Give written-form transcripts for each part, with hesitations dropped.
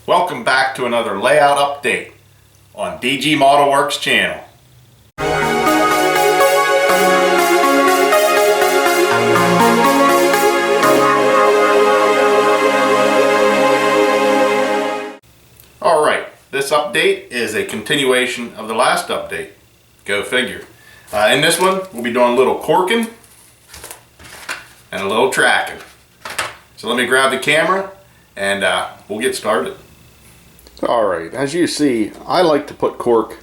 Welcome back to another layout update on DG Model Works channel. Alright, this update is a continuation of the last update. Go figure. In this one, we'll be doing a little corking and a little tracking. So let me grab the camera and we'll get started. Alright, as you see, I like to put cork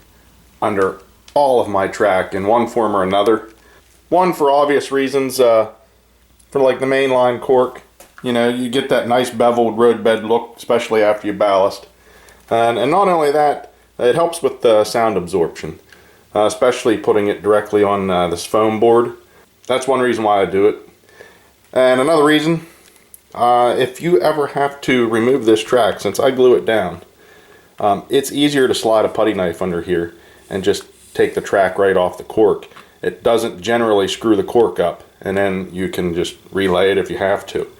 under all of my track in one form or another. One, for obvious reasons, for like the mainline cork, you know, you get that nice beveled roadbed look, especially after you ballast. And not only that, it helps with the sound absorption, especially putting it directly on this foam board. That's one reason why I do it. And another reason, if you ever have to remove this track, since I glue it down, it's easier to slide a putty knife under here and just take the track right off the cork. It doesn't generally screw the cork up, and then you can just relay it if you have to.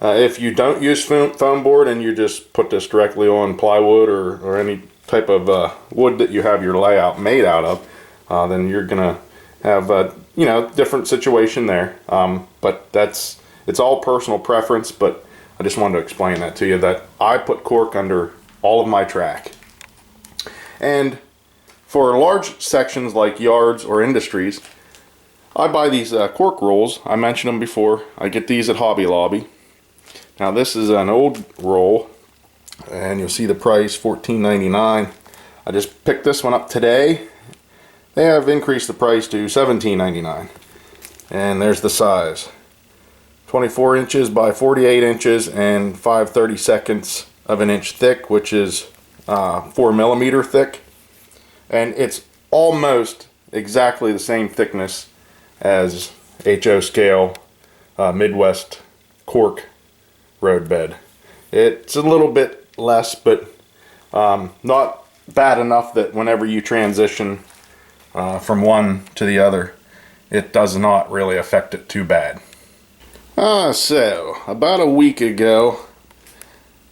If you don't use foam board and you just put this directly on plywood or any type of wood that you have your layout made out of, then you're gonna have different situation there. But it's all personal preference. But I just wanted to explain that to you, that I put cork under all of my track. And for large sections like yards or industries, I buy these cork rolls. I mentioned them before. I get these at Hobby Lobby. Now this is an old roll, and you'll see the price, $14.99. I just picked this one up today. They have increased the price to $17.99. And there's the size. 24 inches by 48 inches and 5/32 of an inch thick, which is 4 millimeter thick. And it's almost exactly the same thickness as HO scale Midwest cork roadbed. It's a little bit less, but not bad enough that whenever you transition from one to the other, it does not really affect it too bad. So about a week ago,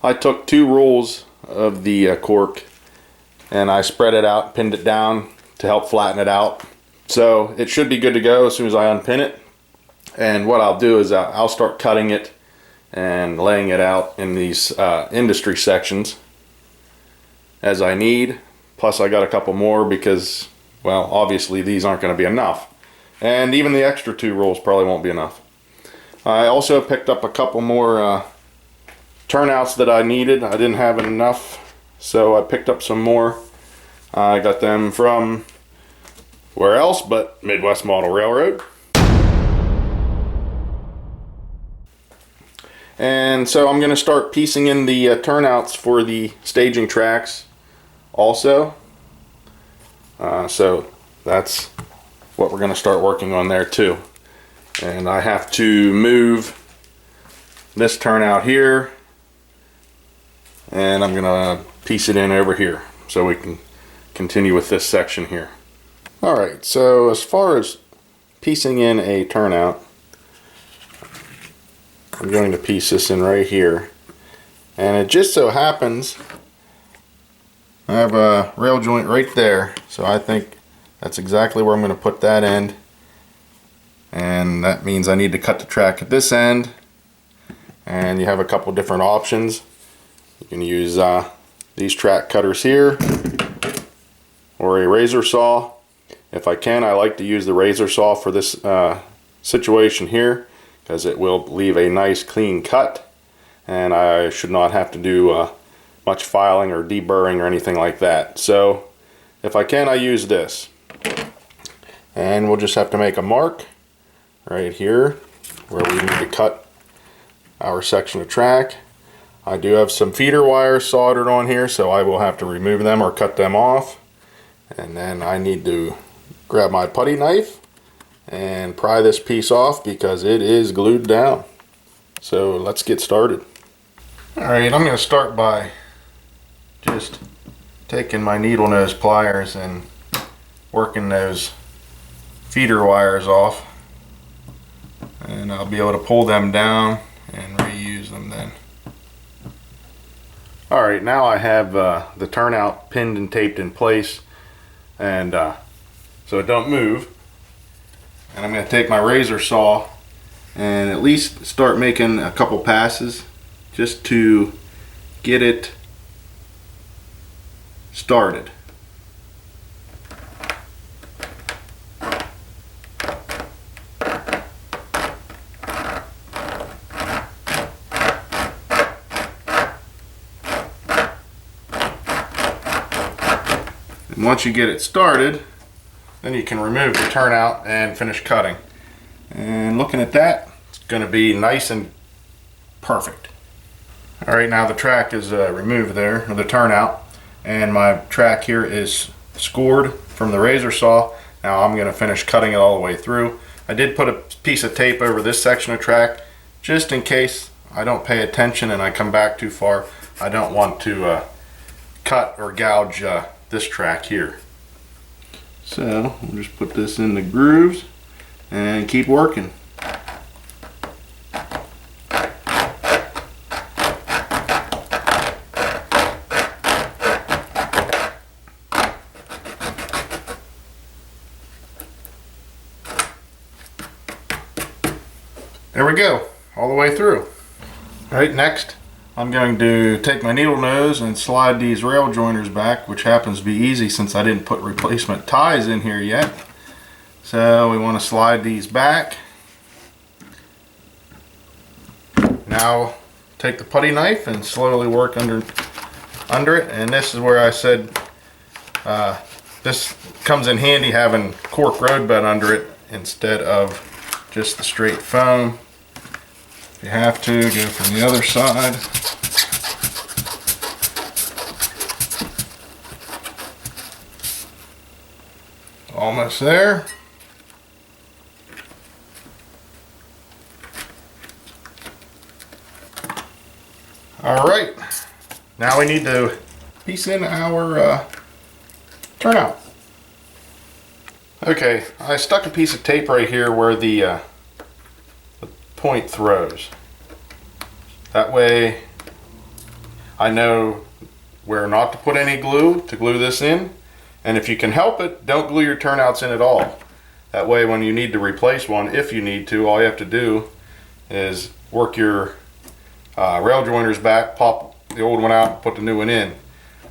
I took 2 rolls of the cork and I spread it out, pinned it down to help flatten it out. So it should be good to go as soon as I unpin it. And what I'll do is I'll start cutting it and laying it out in these industry sections as I need. Plus I got a couple more because, well, obviously these aren't going to be enough. And even the extra 2 rolls probably won't be enough. I also picked up a couple more turnouts that I needed. I didn't have enough, so I picked up some more. I got them from where else but Midwest Model Railroad. And so I'm going to start piecing in the turnouts for the staging tracks also. So that's what we're going to start working on there too. And I have to move this turnout here, and I'm going to piece it in over here so we can continue with this section here. Alright, so as far as piecing in a turnout, I'm going to piece this in right here, and it just so happens I have a rail joint right there, so I think that's exactly where I'm going to put that end, and that means I need to cut the track at this end. And you have a couple different options. You can use these track cutters here or a razor saw. If I can, I like to use the razor saw for this situation here, because it will leave a nice clean cut and I should not have to do much filing or deburring or anything like that. So if I can, I use this. And we'll just have to make a mark right here where we need to cut our section of track. I do have some feeder wires soldered on here, so I will have to remove them or cut them off. And then I need to grab my putty knife and pry this piece off because it is glued down. So let's get started. Alright, I'm going to start by just taking my needle nose pliers and working those feeder wires off, and I'll be able to pull them down and reuse them then. Alright, now I have the turnout pinned and taped in place, and so it don't move. And I'm going to take my razor saw and at least start making a couple passes just to get it started. And once you get it started, then you can remove the turnout and finish cutting. And looking at that, it's going to be nice and perfect. Alright, now the track is removed there, or the turnout, and my track here is scored from the razor saw. Now I'm going to finish cutting it all the way through. I did put a piece of tape over this section of track just in case I don't pay attention and I come back too far. I don't want to cut or gouge this track here. So we'll just put this in the grooves and keep working. There we go, all the way through. Alright, next I'm going to take my needle nose and slide these rail joiners back, which happens to be easy since I didn't put replacement ties in here yet. So we want to slide these back. Now take the putty knife and slowly work under it, and this is where I said this comes in handy having cork road bed under it instead of just the straight foam. If you have to, go from the other side. Almost there. Alright, now we need to piece in our turnout. Okay, I stuck a piece of tape right here where the point throws. That way I know where not to put any glue to glue this in, and if you can help it, don't glue your turnouts in at all. That way when you need to replace one, if you need to, all you have to do is work your rail joiners back, pop the old one out, and put the new one in.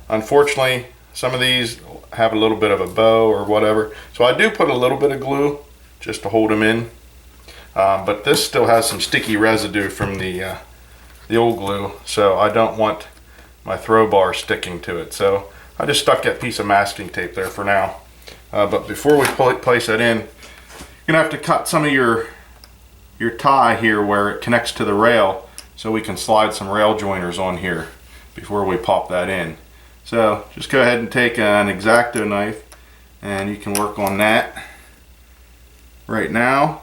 Unfortunately, some of these have a little bit of a bow or whatever, so I do put a little bit of glue just to hold them in. But this still has some sticky residue from the old glue, so I don't want my throw bar sticking to it. So I just stuck that piece of masking tape there for now. But before we place that in, you're gonna have to cut some of your tie here where it connects to the rail, so we can slide some rail joiners on here before we pop that in. So just go ahead and take an X-Acto knife and you can work on that right now.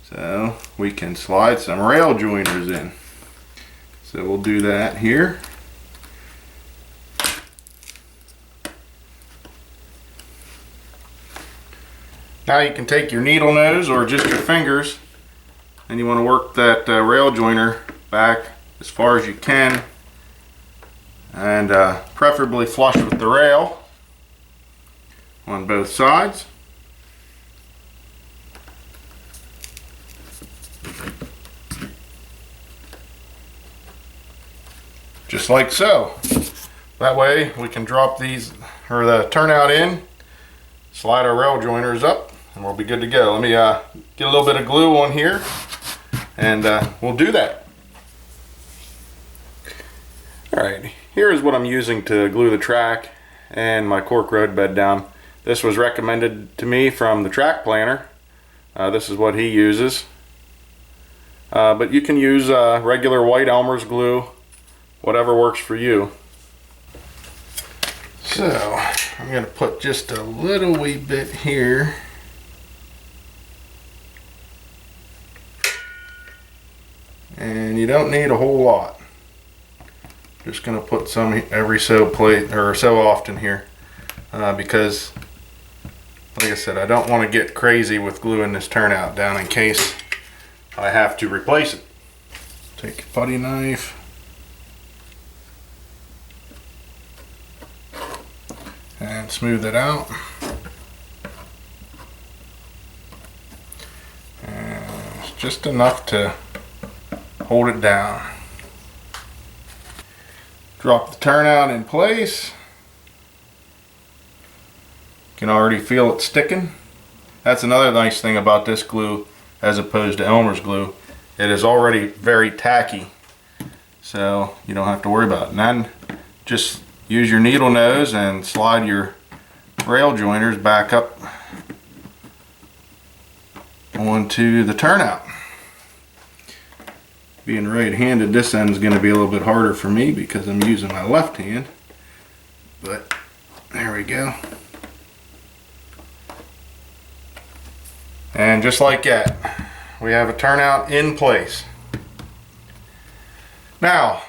So we can slide some rail joiners in. So we'll do that here. Now you can take your needle nose or just your fingers and you want to work that rail joiner back as far as you can, and preferably flush with the rail on both sides. Just like so. That way we can drop these, or the turnout in, slide our rail joiners up, and we'll be good to go. Let me get a little bit of glue on here, and we'll do that. Alright, here is what I'm using to glue the track and my cork road bed down. This was recommended to me from the track planner. This is what he uses. But you can use regular white Elmer's glue, whatever works for you. So I'm going to put just a little wee bit here. And you don't need a whole lot. Just going to put some every so often here, because like I said, I don't want to get crazy with gluing this turnout down in case I have to replace it. Take a putty knife. and smooth it out. And it's just enough to hold it down. Drop the turnout in place. You can already feel it sticking. That's another nice thing about this glue as opposed to Elmer's glue. It is already very tacky, so you don't have to worry about it. And then just use your needle nose and slide your rail joiners back up onto the turnout. Being right-handed, this end is going to be a little bit harder for me because I'm using my left hand, but there we go. And just like that, we have a turnout in place. Now,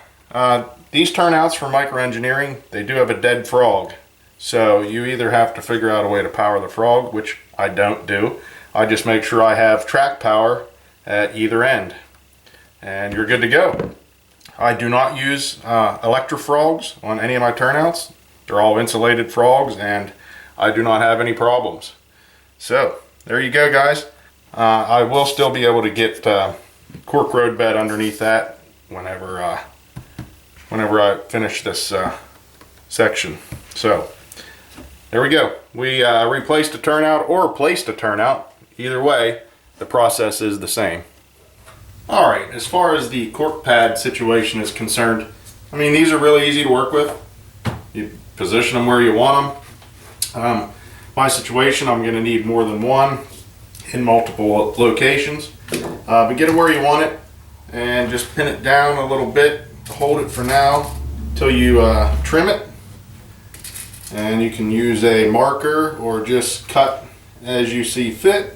these turnouts for microengineering, they do have a dead frog. So you either have to figure out a way to power the frog, which I don't do. I just make sure I have track power at either end. And you're good to go. I do not use electric frogs on any of my turnouts. They're all insulated frogs and I do not have any problems. So, there you go, guys. I will still be able to get cork road bed underneath that whenever I finish this section. So there we go. We replaced a turnout or placed a turnout. Either way, the process is the same. Alright, as far as the cork pad situation is concerned, I mean, these are really easy to work with. You position them where you want them. My situation, I'm going to need more than one in multiple locations. But get it where you want it and just pin it down a little bit to hold it for now until you trim it. And you can use a marker or just cut as you see fit.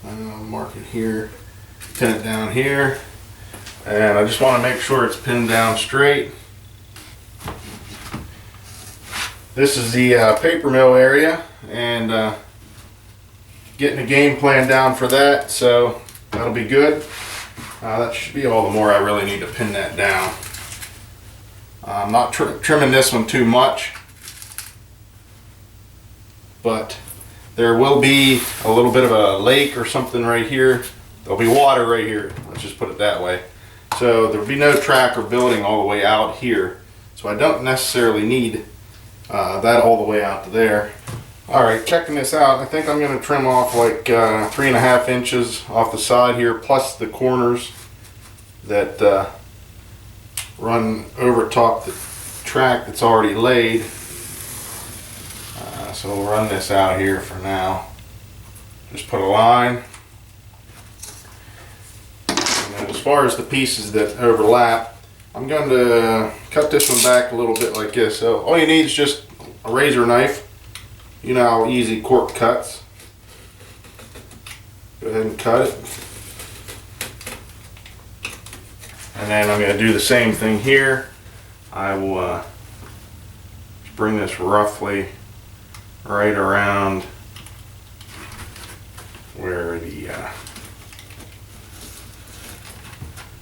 Mark it here, pin it down here, and I just want to make sure it's pinned down straight. This is the paper mill area, and getting a game plan down for that, so that'll be good. That should be all the more I really need to pin that down. I'm not trimming this one too much, but there will be a little bit of a lake or something right here. There'll be water right here, let's just put it that way. So there'll be no track or building all the way out here, so I don't necessarily need that all the way out to there. Alright, checking this out, I think I'm going to trim off like 3.5 inches off the side here, plus the corners that run over top the track that's already laid. So we'll run this out here for now. Just put a line. And then as far as the pieces that overlap, I'm going to cut this one back a little bit like this. So all you need is just a razor knife. You know how easy cork cuts. Go ahead and cut it. And then I'm going to do the same thing here. I will bring this roughly right around where the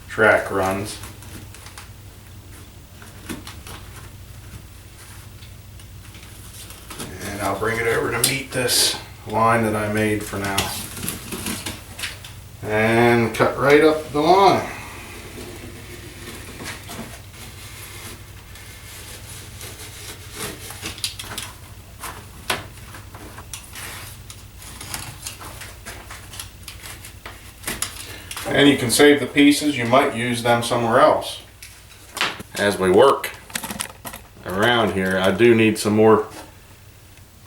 track runs. And I'll bring it over to meet this line that I made for now. And cut right up the line. And you can save the pieces, you might use them somewhere else. As we work around here, I do need some more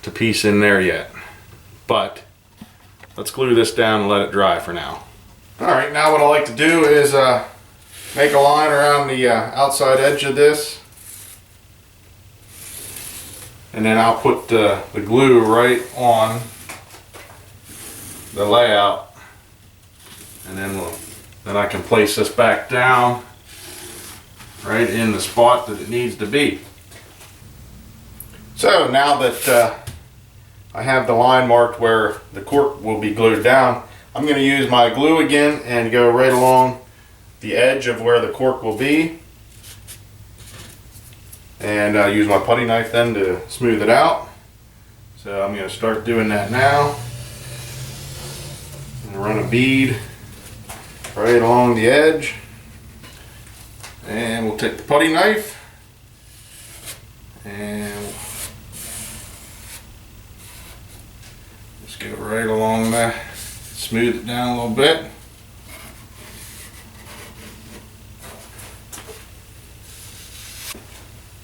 to piece in there yet. But let's glue this down and let it dry for now. Alright, now what I like to do is make a line around the outside edge of this. And then I'll put the glue right on the layout. And then I can place this back down right in the spot that it needs to be. So now that I have the line marked where the cork will be glued down, I'm going to use my glue again and go right along the edge of where the cork will be and use my putty knife then to smooth it out. So I'm going to start doing that now. And run a bead right along the edge, and we'll take the putty knife and just go right along there, smooth it down a little bit.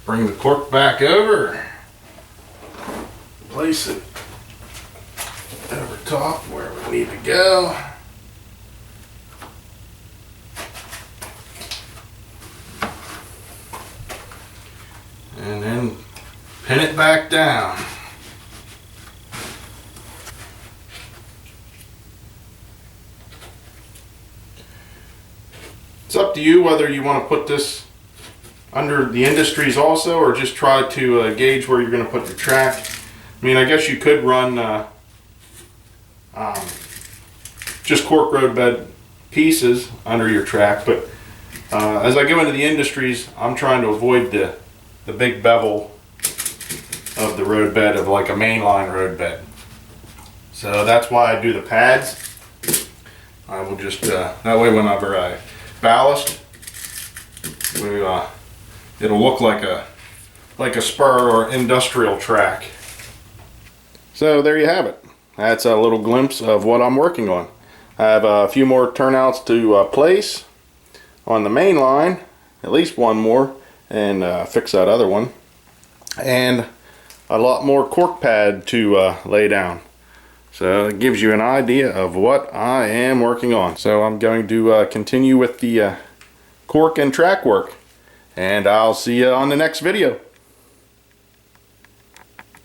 Bring the cork back over, place it over top where we need to go. And then pin it back down. It's up to you whether you want to put this under the Industries also, or just try to gauge where you're going to put your track. I mean, I guess you could run just cork roadbed pieces under your track, but as I go into the Industries, I'm trying to avoid the big bevel of the roadbed, of like a mainline roadbed. So that's why I do the pads. I will just that way whenever I ballast, it'll look like a spur or industrial track. So there you have it. That's a little glimpse of what I'm working on. I have a few more turnouts to place on the main line, at least one more, and fix that other one, and a lot more cork pad to lay down. So it gives you an idea of what I am working on. So I'm going to continue with the cork and track work, and I'll see you on the next video.